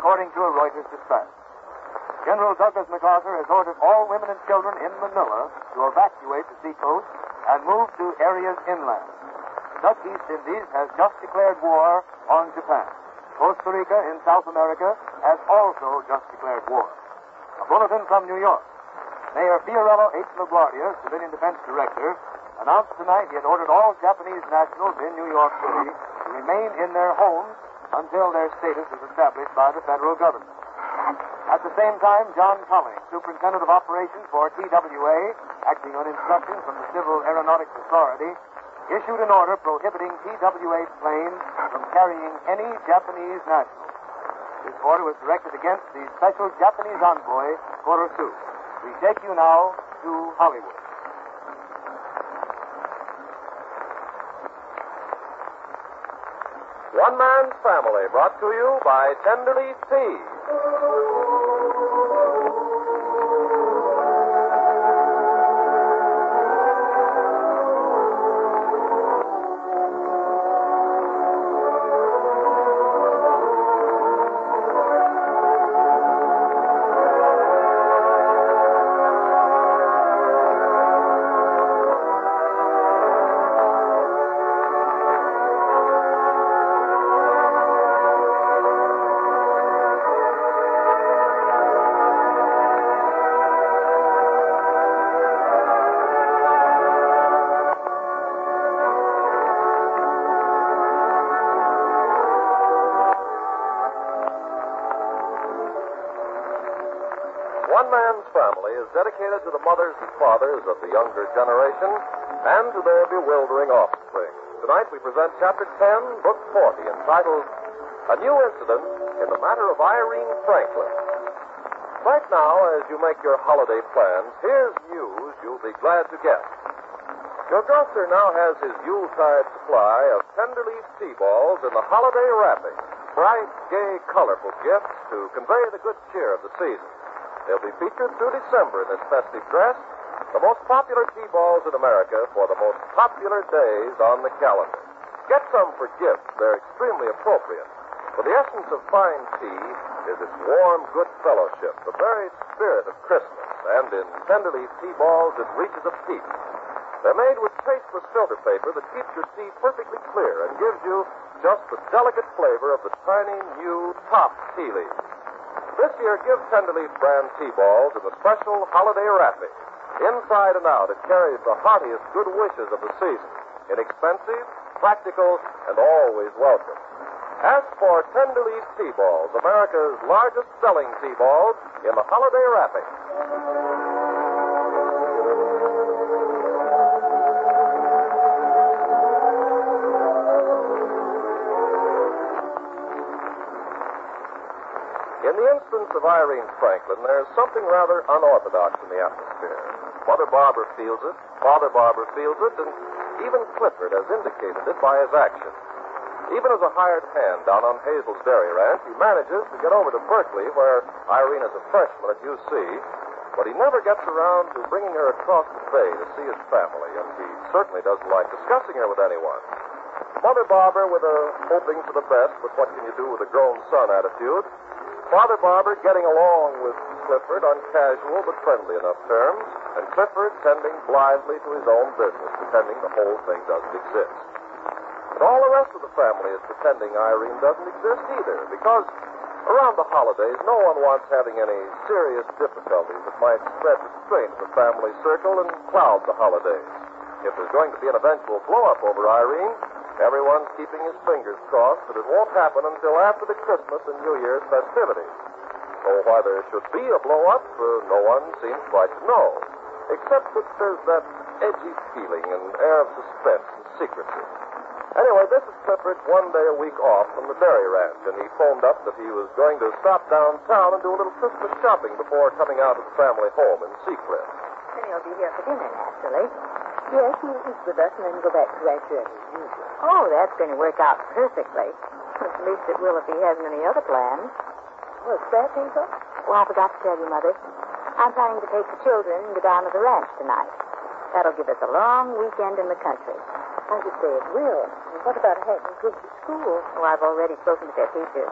according to a Reuters dispatch. General Douglas MacArthur has ordered all women and children in Manila to evacuate the seacoast and move to areas inland. The Dutch East Indies has just declared war on Japan. Costa Rica in South America has also just declared war. A bulletin from New York. Mayor Fiorello H. LaGuardia, Civilian Defense Director, announced tonight he had ordered all Japanese nationals in New York City to remain in their homes until their status is established by the federal government. At the same time, John Culling, Superintendent of Operations for TWA, acting on instructions from the Civil Aeronautics Authority, issued an order prohibiting TWA planes from carrying any Japanese nationals. This order was directed against the special Japanese envoy, Kurosu. We take you now to Hollywood. One Man's Family, brought to you by Tenderleaf Tea. One Man's Family is dedicated to the mothers and fathers of the younger generation and to their bewildering offspring. Tonight we present Chapter 10, Book 40, entitled A New Incident in the Matter of Irene Franklin. Right now, as you make your holiday plans, here's news you'll be glad to get. Your grocer now has his Yuletide supply of Tenderleaf tea balls in the holiday wrapping. Bright, gay, colorful gifts to convey the good cheer of the season. They'll be featured through December in this festive dress, the most popular tea balls in America for the most popular days on the calendar. Get some for gifts. They're extremely appropriate. For the essence of fine tea is its warm, good fellowship, the very spirit of Christmas, and in Tenderleaf tea balls it reaches a peak. They're made with tasteless filter paper that keeps your tea perfectly clear and gives you just the delicate flavor of the tiny, new, top tea leaves. This year, give Tenderleaf brand tea balls in the special holiday wrapping. Inside and out, it carries the heartiest good wishes of the season. Inexpensive, practical, and always welcome. Ask for Tenderleaf tea balls, America's largest selling tea balls, in the holiday wrapping. In the instance of Irene Franklin, there's something rather unorthodox in the atmosphere. Mother Barbara feels it, Father Barbara feels it, and even Clifford has indicated it by his actions. Even as a hired hand down on Hazel's Dairy Ranch, he manages to get over to Berkeley, where Irene is a freshman at UC, but he never gets around to bringing her across the bay to see his family, and he certainly doesn't like discussing her with anyone. Mother Barbara with a hoping for the best, but what can you do with a grown son attitude. Father Barber getting along with Clifford on casual but friendly enough terms, and Clifford tending blithely to his own business, pretending the whole thing doesn't exist. But all the rest of the family is pretending Irene doesn't exist either, because around the holidays, no one wants having any serious difficulties that might spread the strain of the family circle and cloud the holidays. If there's going to be an eventual blow-up over Irene, everyone's keeping his fingers crossed that it won't happen until after the Christmas and New Year's festivities. So why there should be a blow-up, no one seems quite to know, except that there's that edgy feeling and air of suspense and secrecy. Anyway, this is Clifford's one day a week off from the dairy ranch, and he phoned up that he was going to stop downtown and do a little Christmas shopping before coming out of the family home in Seacliff. Then he'll be here for dinner, naturally. Yes, he'll eat with us and then go back to Ranch Early as usual. Oh, that's going to work out perfectly. At least it will if he hasn't any other plans. Well, Sprat think so? Oh, I forgot to tell you, Mother. I'm planning to take the children and go down to the ranch tonight. That'll give us a long weekend in the country. I should say it will. And what about having kids at school? Oh, I've already spoken to their teachers.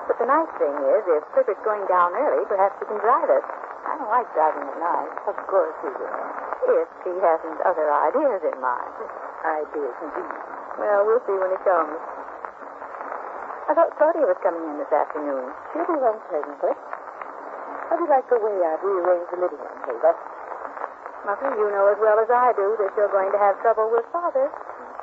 But the nice thing is, if Clifford's going down early, perhaps he can drive us. I don't like driving at night. Of course he will. If he hasn't other ideas in mind. Ideas, indeed. Well, we'll see when he comes. I thought Claudia was coming in this afternoon. She'll be home presently. How do you like the way I've rearranged the living room, Hazel? Mother, you know as well as I do that you're going to have trouble with Father.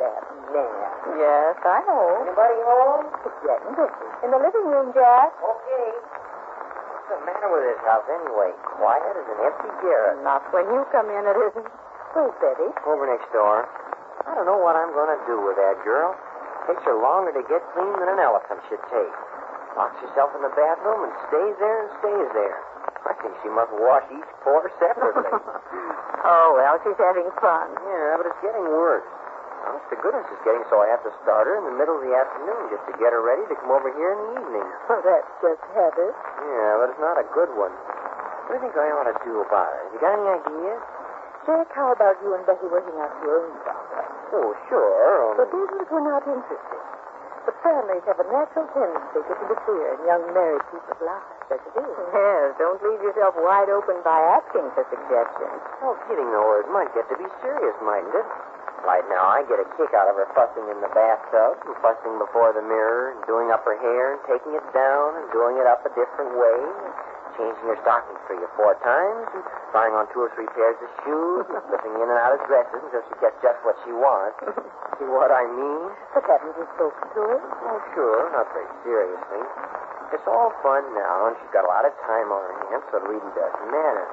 That man. Yes, I know. Anybody home? It's getting busy. In the living room, Jack. Okay. What's the matter with this house anyway? Quiet as an empty garret. Not when you come in, it isn't. Who's Betty? Over next door. I don't know what I'm going to do with that girl. Takes her longer to get clean than an elephant should take. Locks herself in the bathroom and stays there and stays there. I think she must wash each pore separately. Oh, well, she's having fun. Yeah, but it's getting worse. Honest to goodness, it's getting so I have to start her in the middle of the afternoon just to get her ready to come over here in the evening. Oh, that's just habit. Yeah, but it's not a good one. What do you think I ought to do about it? You got any ideas? Jack, how about you and Betty working out your own problem? Oh, sure. For business, we're not interested. But families have a natural tendency to interfere in young married people's lives, as it is. Yes, don't leave yourself wide open by asking for suggestions. Oh, kidding though, it might get to be serious, mightn't it? Right now, I get a kick out of her fussing in the bathtub and fussing before the mirror and doing up her hair and taking it down and doing it up a different way and changing her stockings 3 or 4 times and trying on 2 or 3 pairs of shoes and slipping in and out of dresses until she gets just what she wants. See what I mean? But haven't you spoken to her? Oh, sure, not very seriously. It's all fun now, and she's got a lot of time on her hands, so it really doesn't matter.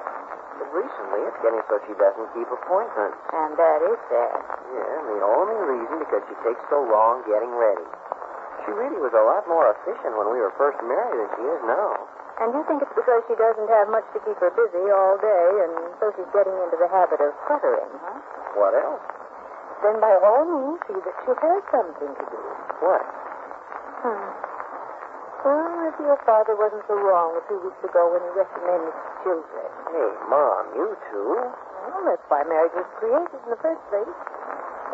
But recently, it's getting so she doesn't keep appointments. And that is sad. Yeah, and the only reason because she takes so long getting ready. She really was a lot more efficient when we were first married than she is now. And you think it's because she doesn't have much to keep her busy all day, and so she's getting into the habit of cluttering, huh? What else? Then by all means see that she has something to do. What? Well, if your father wasn't so wrong a few weeks ago when he recommended children. Hey, Mom, you too? Well, that's why marriage was created in the first place.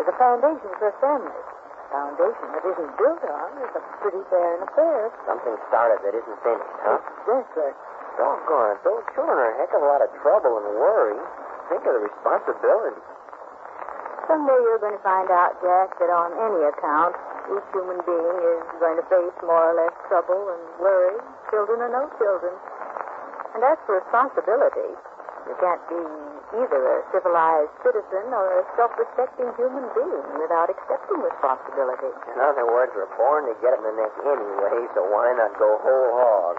As a foundation for a family. A foundation that isn't built on is a pretty barren affair. Something started that isn't finished, huh? Exactly. Doggone it. Those children are a heck of a lot of trouble and worry. Think of the responsibility. Someday you're going to find out, Jack, that on any account, each human being is going to face more or less trouble and worry, children or no children. And as for responsibility, you can't be either a civilized citizen or a self-respecting human being without accepting responsibility. In other words, we're born to get in the neck anyway, so why not go whole hog?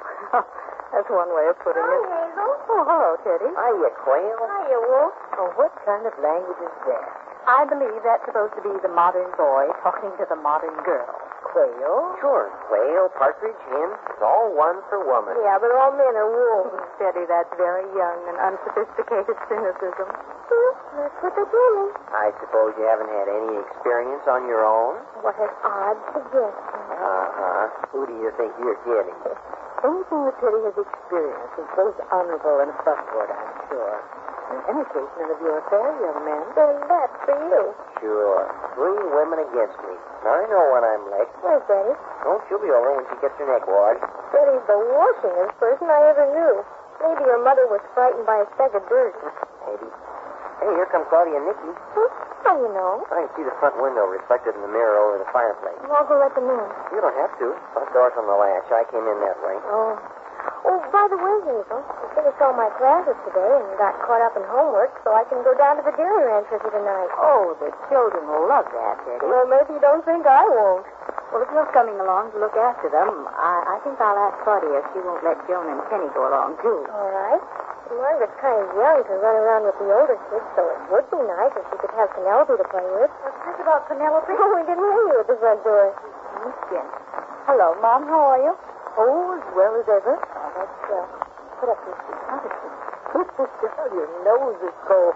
That's one way of putting it. Hazel. Oh, hello, Teddy. Hiya, Quail. Hiya, Wolf. Oh, what kind of language is that? I believe that's supposed to be the modern boy talking to the modern girl. Quail? Sure, quail, partridge, hen, it's all one for woman. Yeah, but all men are wolves. Teddy, that's very young and unsophisticated cynicism. Well, that's what they're doing. I suppose you haven't had any experience on your own? What an odd suggestion. Uh-huh. Who do you think you're kidding? Anything that Teddy has experienced is both honorable and aboveboard, I'm sure. In any case, none of your affair, young man. Then that's for you. Sure. 3 women against me. I know when I'm licked. Where's Betty? Oh, she'll be over when she gets her neck washed. Betty's the washingest person I ever knew. Maybe your mother was frightened by a speck of dirt. Maybe. Hey, here come Claudia and Nicky. How do you know? I can see the front window reflected in the mirror over the fireplace. I'll go let them in. You don't have to. Front door's on the latch. I came in that way. Oh. Oh, by the way, Hazel, I finished all my classes today and got caught up in homework, so I can go down to the dairy ranch with you tonight. Oh, the children will love that, Teddy. Well, maybe you don't think I won't. Well, if you're coming along to look after them, I think I'll ask Claudia if she won't let Joan and Penny go along, too. All right. Margaret's kind of young to run around with the older kids, so it would be nice if she could have Penelope to play with. What's this about Penelope? Oh, we didn't hear you at the front door. Hello, Mom. How are you? Oh, as well as ever. Let's put up this seat. Your nose is cold.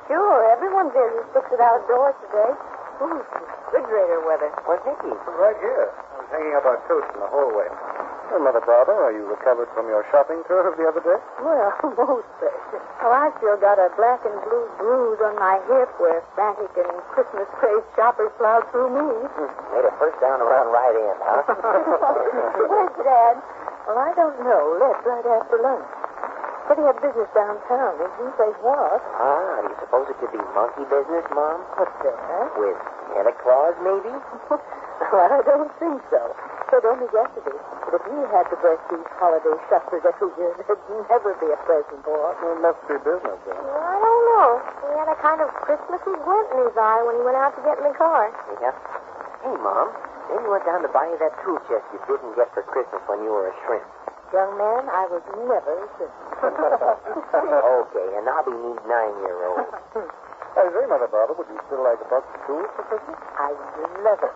Sure, everyone says he sticks it outdoors today. Ooh, refrigerator weather. Where's Nicky? Right here. I was hanging up our coats in the hallway. Well, Mother Barbara, are you recovered from your shopping tour of the other day? Well, most certainly. Oh, I've still got a black and blue bruise on my hip where frantic and Christmas-crazed shoppers plowed through me. Made a first down around right in, huh? Where's Dad? Well, I don't know. Left right after lunch. Said he had business downtown. He didn't say what. Ah, do you suppose it could be monkey business, Mom? What's that? With Santa Claus, maybe? Well, I don't think so. Said only yesterday that if he had to break these holiday shuffers every year, there'd never be a present for him. It must be business, then. Well, I don't know. He had a kind of Christmassy glint in his eye when he went out to get in the car. Yeah. Hey, Mom, then you went down to buy you that tool chest you didn't get for Christmas when you were a shrimp. Young man, I was never a Christmas. Okay, and I'll be need 9-year-old. Hey, say, Mother Barbara, would you still like a box of tools for Christmas? I love it.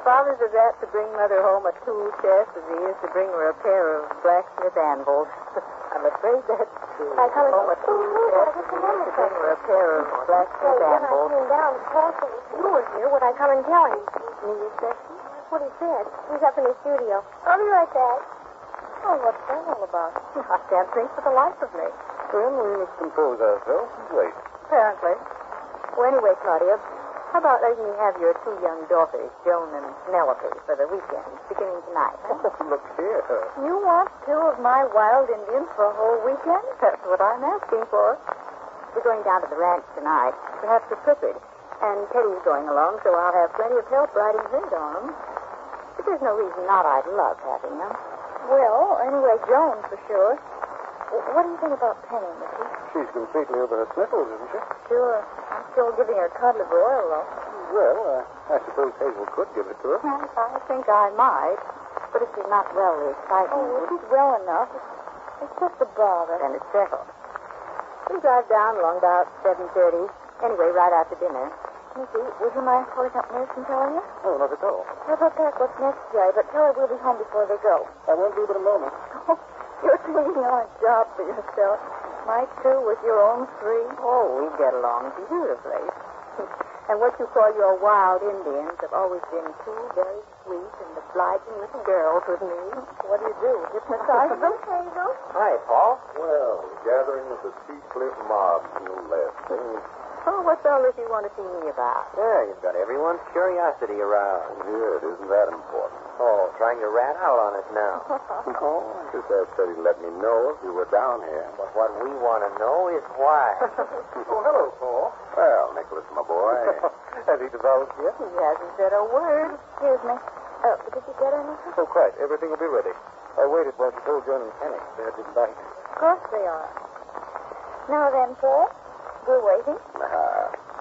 Father's as apt to bring Mother home a tool chest as he is to bring her a pair of blacksmith anvils. I'm afraid that's true. I come home a tool chest as he is to bring her a pair of blacksmith When I anvils. came down, Paul said if you were here, would I come and tell him? Need section? That's what he said. He's up in his studio. I'll be right back. Oh, what's that all about? I can't think for the life of me. Well, we must compose ourselves and wait. Apparently. Well, anyway, Claudia, how about letting me have your two young daughters, Joan and Penelope, for the weekend, beginning tonight? Huh? Look here. You want two of my wild Indians for a whole weekend? That's what I'm asking for. We're going down to the ranch tonight, perhaps to Clifford. And Teddy's going along, so I'll have plenty of help riding his arms. But there's no reason not. I'd love having them. Well, anyway, Joan for sure. What do you think about Penny, Mickey? She's completely over her sniffles, isn't she? Sure. I'm still giving her cod liver oil, though. Well, I suppose Hazel could give it to her. Yes, I think I might. But if she's not well, we're excited. Oh, well, she's well enough. It's just a bother. Then it's settled. We'll drive down along about 7:30. Anyway, right after dinner. Mickey, would you mind calling up Nurse and telling her? Oh, not at all. Have her pack what's necessary, but tell her we'll be home before they go. I won't be but a moment. You're taking on a job for yourself. Mike, too, with your own three. Oh, we get along beautifully. And what you call your wild Indians have always been two very sweet and obliging little girls with me. What do? Hypnotize them? Hazel? Hi, Paul. Well, the gathering of the Sea Cliff mob soon left. Oh, what's all this you want to see me about? Yeah, you've got everyone's curiosity around. Good. Isn't that important? Oh, trying to rat out on us now. No, I just asked Teddy to let me know if you were down here. But what we want to know is why. Oh, hello, Paul. Well, Nicholas, my boy. Has he developed yet? He hasn't said a word. Excuse me. Did you get anything? Oh, quite. Everything will be ready. I waited while she told Joan and Penny. They're delighted. Of course they are. Now then, Paul, we're waiting.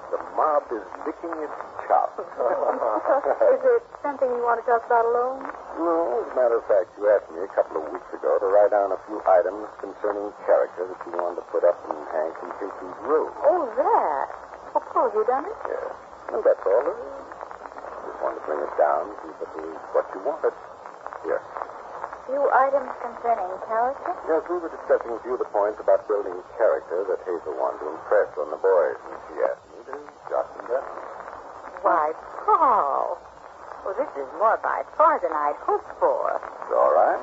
The mob is licking its chops. Is it something you want to talk about alone? No, as a matter of fact, you asked me a couple of weeks ago to write down a few items concerning character that you wanted to put up in Hank and Casey's room. Oh, that. Oh, Paul, have you done it? Yes. And that's all it is. Just wanted to bring it down, see if it was what you wanted. Yes. Few items concerning character? Yes, we were discussing a few of the points about building character that Hazel wanted to impress on the boys, and she asked me to jot them down. Why, Paul. Well, this is more by far than I'd hoped for. It's all right.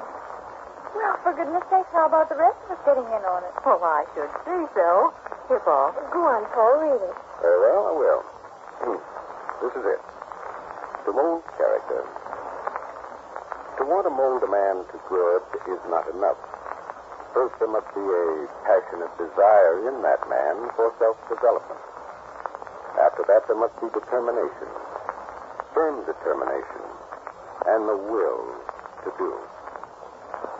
Well, for goodness sake, how about the rest of us getting in on it? Oh, I should say so. Here, Paul. Go on, Paul, read it. Very well, I will. This is it. To mold character. To want to mold a man to good is not enough. First, there must be a passionate desire in that man for self-development. After that, there must be determination, firm determination, and the will to do.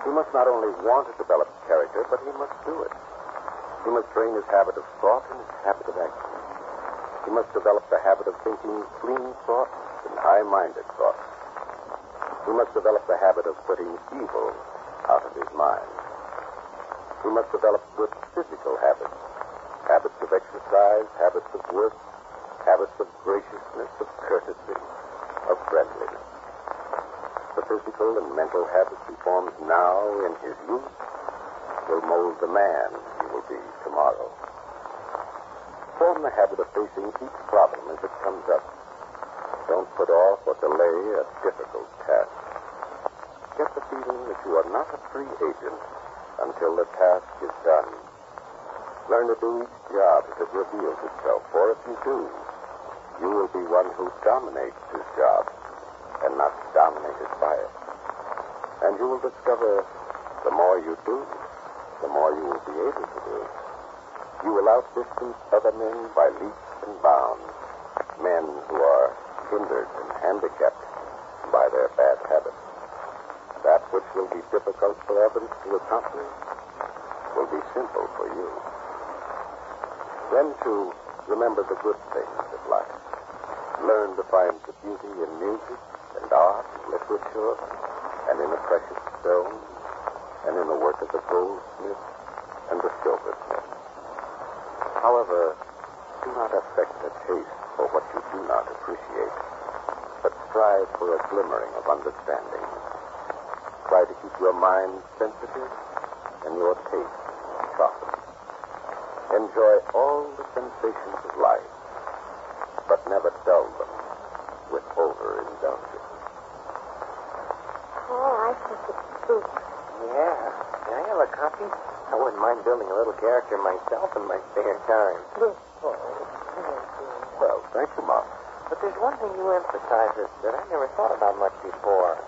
He must not only want to develop character, but he must do it. He must train his habit of thought and his habit of action. He must develop the habit of thinking clean thoughts and high-minded thoughts. He must develop the habit of putting evil out of his mind. He must develop good physical habits, habits of exercise, habits of work, habits of graciousness, of courtesy, of friendliness. The physical and mental habits he forms now in his youth will mold the man he will be tomorrow. Form the habit of facing each problem as it comes up. Don't put off or delay a difficult task. Get the feeling that you are not a free agent until the task is done Learn to do each job as it reveals itself, for if you do, you will be one who dominates his job and not dominated by it. And you will discover the more you do, the more you will be able to do. You will outdistance other men by leaps and bounds, men who are hindered and handicapped by their bad habits. That which will be difficult for others to accomplish will be simple for you. Then, too, remember the good things of life. Learn to find the beauty in music and art and literature and in the precious stone and in the work of the goldsmith and the silversmith. However, do not affect a taste for what you do not appreciate, but strive for a glimmering of understanding. Try to keep your mind sensitive and your taste sharpened. Enjoy all the sensations of life, but never dull them with overindulgence. Oh, I think it's sweet. Yeah. Can I have a copy? I wouldn't mind building a little character myself in my spare time. This boy. Well, thank you, Mom. But there's one thing you emphasize that I never thought about much before.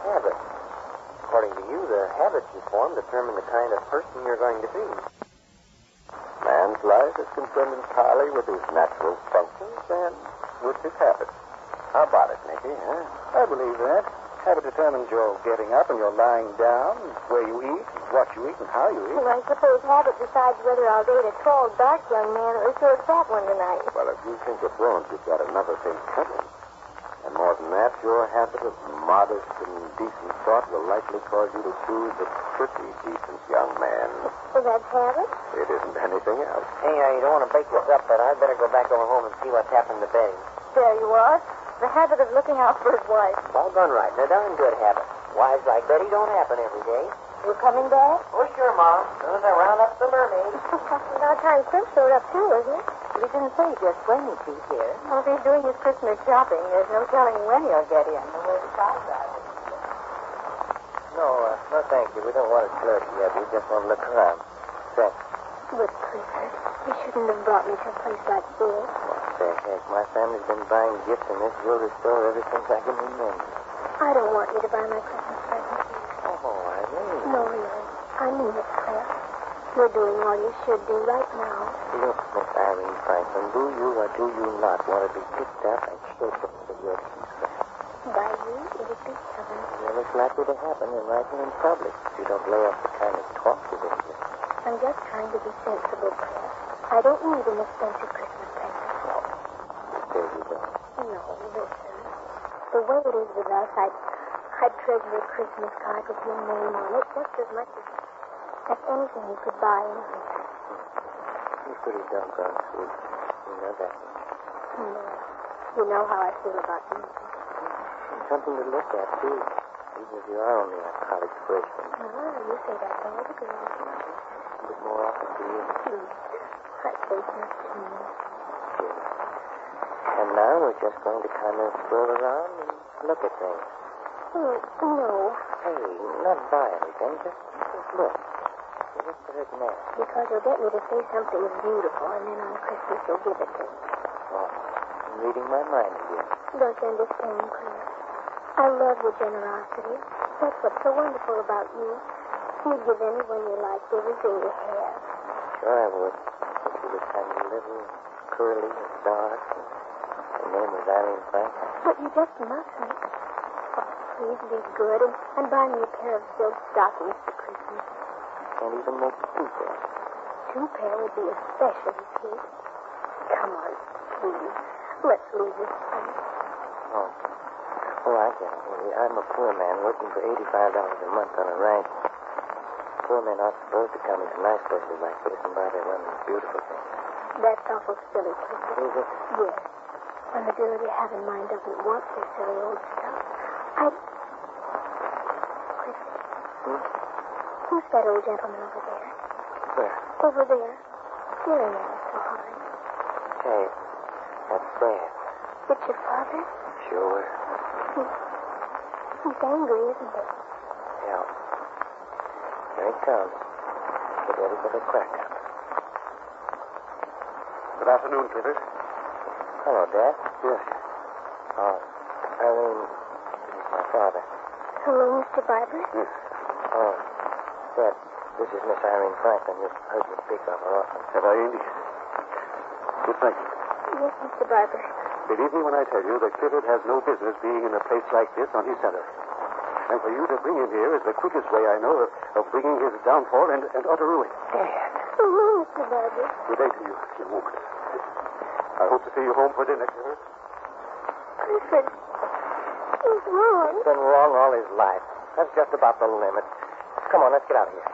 Habits. According to you, the habits you form determine the kind of person you're going to be. Man's life is concerned entirely with his natural functions and with his habits. How about it, Nicky, huh? I believe that. Habit determines your getting up and your lying down, where you eat, what you eat, and how you eat. Well, I suppose habit decides whether I'll date a tall, dark young man or a short, fat one tonight. Well, if you think of brains, you've got another thing coming. And more than that, your habit of modest and decent thought will likely cause you to choose a pretty decent young man. Well, that's habit? It isn't anything else. Hey, you don't want to break this up, but I'd better go back over home and see what's happened to Betty. There you are. The habit of looking out for his wife. Doggone right. They're darn good habits. Wives like Betty don't happen every day. You coming back? Oh, sure, Mom. As soon as I round up the mermaids. About time Chris showed up, too, isn't it? We didn't say just when he'd be here. Well, if he's doing his Christmas shopping, there's no telling when he'll get in. The way the cars are. No, thank you. We don't want to flirt yet. We just want to look around. Thanks. But, Clifford, you shouldn't have brought me to a place like this. What the heck? My family's been buying gifts in this jewelry store ever since I can remember. I don't want you to buy my Christmas present here. Oh, Irene. No, really. I mean it, Cliff. You're doing all you should do right now. Look, Miss Irene Franklin, do you or do you not want to be picked up and shaken for your success? By you, it'd be heaven. Well, it's likely to happen and right here in public if you don't lay off the kind of talk you've been doing. I'm just trying to be sensible, Cliff. I don't need an expensive Christmas present. There you go. No, listen. The way it is with us, I'd treasure a Christmas card with your name on it just as much as anything you could buy in life. You're pretty doggone sweet. You know that. No. You know how I feel about you. It's something to look at, too. Even if you are only a college freshman. You say that to all the girls. A bit more often to you. I say that to me. And now we're just going to kind of stroll around and look at things. No. Hey, not buy anything, just look. Look at it now. Because you'll get me to say something beautiful, and then on Christmas you'll give it to me. Oh, I'm reading my mind again. Don't you understand, Claire? I love your generosity. That's what's so wonderful about you. You'd give anyone you liked everything you have. Sure I would. But you were kind of little, curly, and dark. Her name was Irene Franklin. But you just mustn't. Oh, please be good and buy me a pair of silk stockings for Christmas. Can't even make two pairs. 2 pair would be especially sweet. Come on, please. Let's leave this place. Oh, I get it. I'm a poor man working for $85 a month on a ranch. Poor men aren't supposed to come into nice places like this and buy their women beautiful things. That's awful silly, Clifford. Is it? Yes. When the girl you have in mind doesn't want this silly old stuff, Clifford. Who's that old gentleman over there? Where? Over there. Staring at us so hard. Hey, that's Dad. It's your father? Sure. He's angry, isn't he? Yeah. Here he comes. Get ready for the crack up. Good afternoon, Clifford. Hello, Dad. Yes. Irene, this is my father. Hello, Mr. Barber. Yes. Oh, Dad, this is Miss Irene Franklin. You've heard me speak of her often. Have I indeed? Good Franklin. Yes, Mr. Barber. Believe me when I tell you that Clifford has no business being in a place like this on his salary. And for you to bring him here is the quickest way I know of bringing his downfall and utter ruin. Dad. Hello, Mr. Barber. Good day to you, young woman. I hope to see you home for dinner, Clifford. Clifford, he's wrong. He's been wrong all his life. That's just about the limit. Come on, let's get out of here.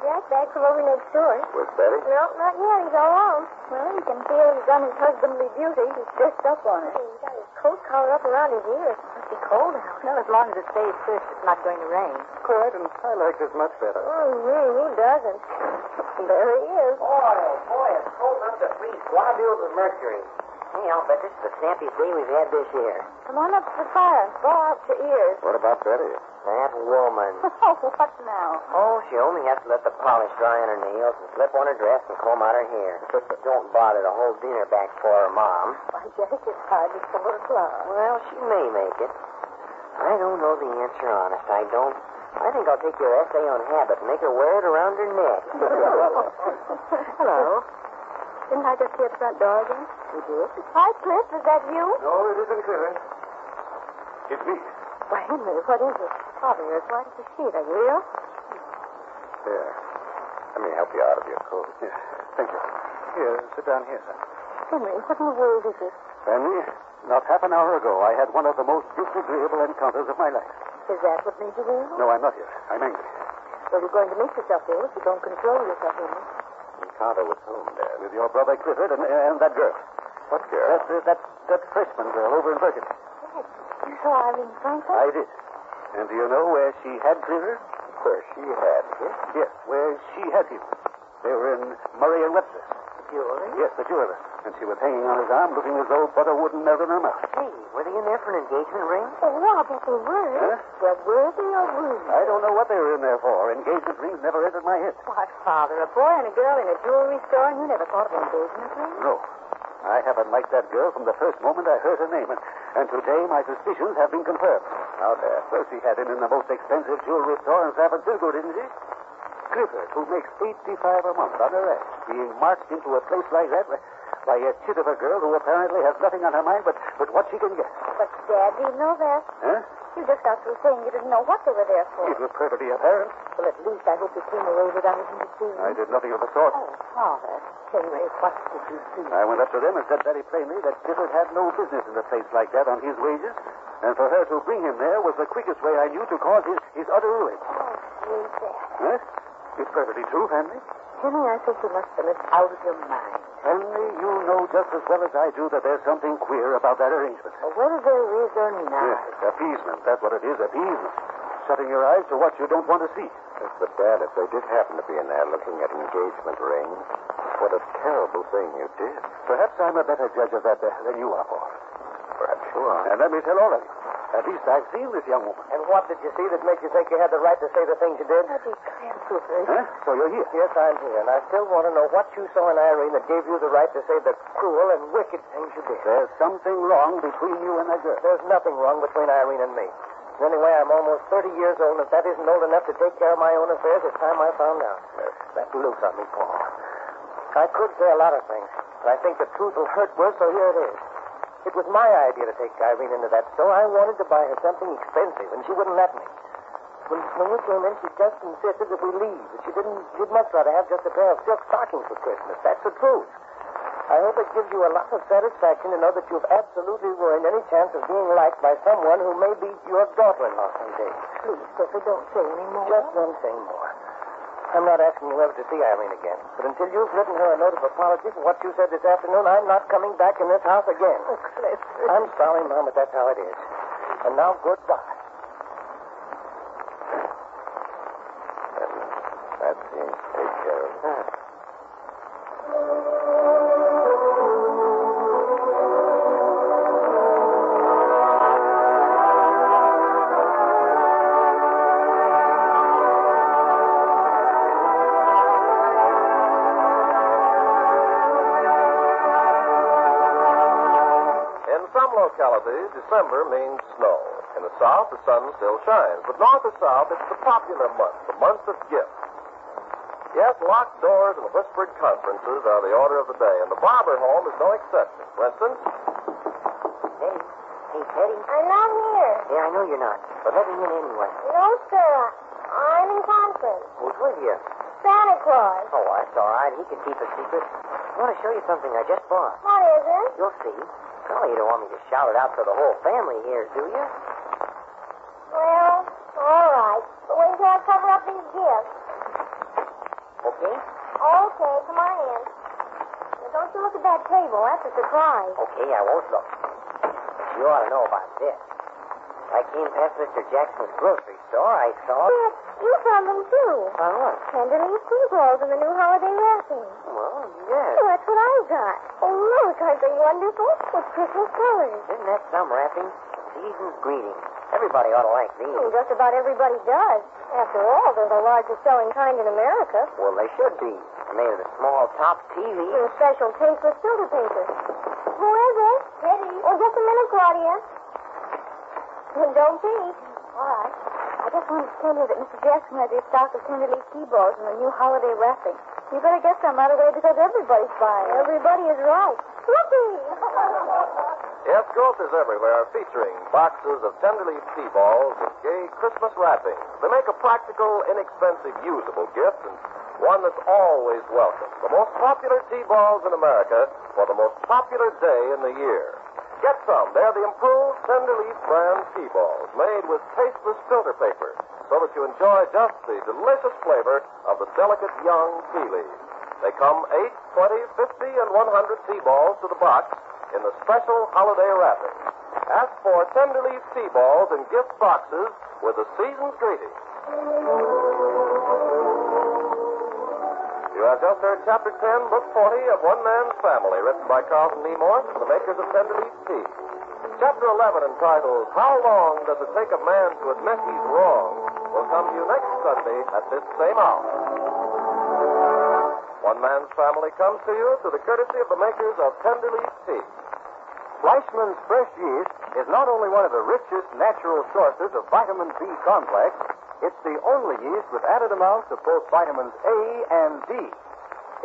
Jack back from over next door. With Betty? No, not yet. He's all alone. Well, you can feel he's done his husbandly duty. He's dressed up on it. He's got his coat collar up around his ears. It must be cold out. Well, as long as it stays fresh, it's not going to rain. Quite, and I like this much better. Who doesn't? There he is. Boy, it's cold enough to freeze globules of mercury. Hey, I'll bet this is the snappiest day we've had this year. Come on up to the fire and thaw out your ears. What about Betty? That woman. Oh, what now? Oh, she only has to let the polish dry on her nails and slip on her dress and comb out her hair. Don't bother to hold dinner back for her mom. Why, Jack, it's hardly 4 o'clock. Well, she may make it. I don't know the answer, honest. I don't. I think I'll take your essay on habit and make her wear it around her neck. Hello. Didn't I just hear the front door again? You did? Hi, Cliff. Is that you? No, it isn't Clifford. It's me. Why, Henry, what is it? Father, you're as white as a sheet. Are you ill? Here. Let me help you out of your coat. Yes, thank you. Here, sit down here, son. Henry, what in the world is this? Henry, not half an hour ago, I had one of the most disagreeable encounters of my life. Is that what made you ill? No, I'm not here. I'm angry. Well, you're going to make yourself ill if you don't control yourself, Henry. Encounter with whom, Dad? With your brother Clifford and that girl. What girl? That freshman girl over in Burgundy. Dad, you saw Irene Franklin? I did. And do you know where she had Clifford? Where she had him? Yes, where she had him. They were in Murray and Webster's. Jewelry? Yes, the jeweler. And she was hanging on his arm, looking as though butter wouldn't melt in her mouth. Hey, were they in there for an engagement ring? Oh, well, I bet they were. Huh? Well, worthy or rude? I don't know what they were in there for. Engagement rings never entered my head. Why, Father, a boy and a girl in a jewelry store, and you never thought of engagement ring? No. I haven't liked that girl from the first moment I heard her name, and today my suspicions have been confirmed. How, Dad? Well, she had him in the most expensive jewelry store in San Francisco, didn't she? Clifford, who makes $85 a month on her ass, being marched into a place like that by a chit of a girl who apparently has nothing on her mind but what she can get. But, Dad, do you know that? Huh? You just got through saying you didn't know what they were there for. It was perfectly apparent. Well, at least I hope you came away without him to see I did nothing of the sort. Oh, Father. Henry, what did you do? I went up to them and said very plainly that Clifford had no business in a place like that on his wages, and for her to bring him there was the quickest way I knew to cause his utter ruin. Oh, sweet Dad. Huh? It's perfectly true, Henry. Henry, I think you must have been out of your mind. Henry, you know just as well as I do that there's something queer about that arrangement. Well, whether there is or not. Yes, appeasement. That's what it is, appeasement. Shutting your eyes to what you don't want to see. Yes, but, Dad, if they did happen to be in there looking at engagement rings, what a terrible thing you did. Perhaps I'm a better judge of that than you are, Paul. Perhaps you are. And let me tell all of you. At least I've seen this young woman. And what did you see that makes you think you had the right to say the things you did? I declare, Clifford. Huh? So you're here? Yes, I'm here, and I still want to know what you saw in Irene that gave you the right to say the cruel and wicked things you did. There's something wrong between you and that girl. There's nothing wrong between Irene and me. Anyway, I'm almost 30 years old, and if that isn't old enough to take care of my own affairs, it's time I found out. Let loose on me, Paul. I could say a lot of things, but I think the truth will hurt worse, so here it is. It was my idea to take Irene into that store. I wanted to buy her something expensive, and she wouldn't let me. When we came in, she just insisted that we leave. That she'd much rather have just a pair of silk stockings for Christmas. That's the truth. I hope it gives you a lot of satisfaction to know that you've absolutely ruined any chance of being liked by someone who may be your daughter-in-law someday. Please, Clifford, don't say any more. Just one thing more. I'm not asking you ever to see Irene again. But until you've written her a note of apology for what you said this afternoon, I'm not coming back in this house again. Oh, Clifford. I'm sorry, Mom, but that's how it is. And now, goodbye. That seems to take care of it. some localities, December means snow. In the south, the sun still shines. But north or south, it's the popular month, the month of gifts. Yes, locked doors and whispered conferences are the order of the day, and the barber home is no exception. For instance, Teddy. Hey, Teddy. I'm not here. Yeah, I know you're not. But let me in anyway. No, sir. I'm in conference. Who's with you? Santa Claus. Oh, that's all right. He can keep a secret. I want to show you something I just bought. What is it? You'll see. Oh, you don't want me to shout it out to the whole family here, do you? Well, all right. But wait until I cover up these gifts. Okay? Okay, come on in. Now, don't you look at that table. That's a surprise. Okay, I won't look. You ought to know about this. I came past Mr. Jackson's grocery store. I saw... Yes, you found them, too. Found what? Tenderleaf tea balls in the new holiday wrapping. Well, yes. Oh, that's what I got. Oh, look, aren't they wonderful? With Christmas colors. Isn't that some wrapping? Season's greetings. Everybody ought to like these. Just about everybody does. After all, they're the largest selling kind in America. Well, they should be. They're made of the small top tea leaves. In special taste with filter paper. Who is it? Teddy. Oh, just a minute, Claudia. Don't peek. All right. I just wanted to tell you that Mr. Jackson has his stock of tenderleaf tea balls in the new holiday wrapping. You better get some right away because everybody's buying. Everybody is right. Whoopee! yes, grocers everywhere featuring boxes of tenderleaf tea balls with gay Christmas wrapping. They make a practical, inexpensive, usable gift and one that's always welcome. The most popular tea balls in America for the most popular day in the year. Get some. They're the improved Tenderleaf brand tea balls made with tasteless filter paper so that you enjoy just the delicious flavor of the delicate young tea leaves. They come 8, 20, 50, and 100 tea balls to the box in the special holiday wrapping. Ask for Tenderleaf tea balls in gift boxes with the season's greeting. You have just heard Chapter 10, Book 40 of One Man's Family, written by Carlton E. Morse, the makers of Tenderleaf Tea. Chapter 11, entitled How Long Does It Take a Man to Admit He's Wrong, will come to you next Sunday at this same hour. One Man's Family comes to you through the courtesy of the makers of Tenderleaf Tea. Fleischmann's Fresh Yeast is not only one of the richest natural sources of vitamin B complex, it's the only yeast with added amounts of both vitamins A and D.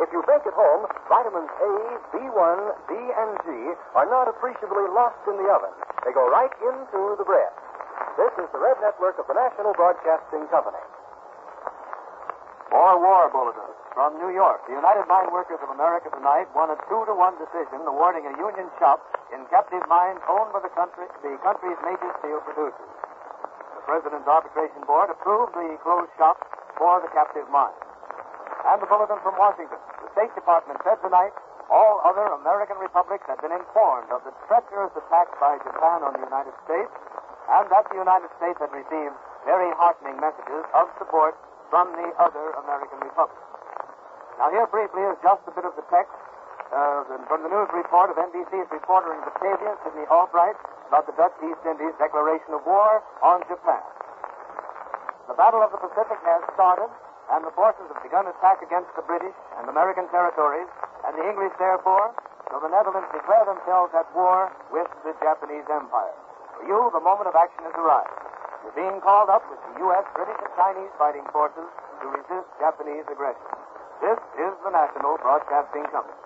If you bake at home, vitamins A, B1, D, and G are not appreciably lost in the oven. They go right into the bread. This is the Red Network of the National Broadcasting Company. More war bulletins from New York. The United Mine Workers of America tonight won a 2-1 decision awarding a union shop in captive mines owned by the country's major steel producers. The President's Arbitration Board approved the closed shop for the captive mine. And the bulletin from Washington. The State Department said tonight all other American republics had been informed of the treacherous attack by Japan on the United States, and that the United States had received very heartening messages of support from the other American republics. Now, here briefly is just a bit of the text from the news report of NBC's reporter in Batavia, Sidney Albright, about the Dutch East Indies declaration of war on Japan. The Battle of the Pacific has started, and the forces have begun attack against the British and American territories, and the English, therefore, so the Netherlands declare themselves at war with the Japanese Empire. For you, the moment of action has arrived. You're being called up with the U.S., British, and Chinese fighting forces to resist Japanese aggression. This is the National Broadcasting Company.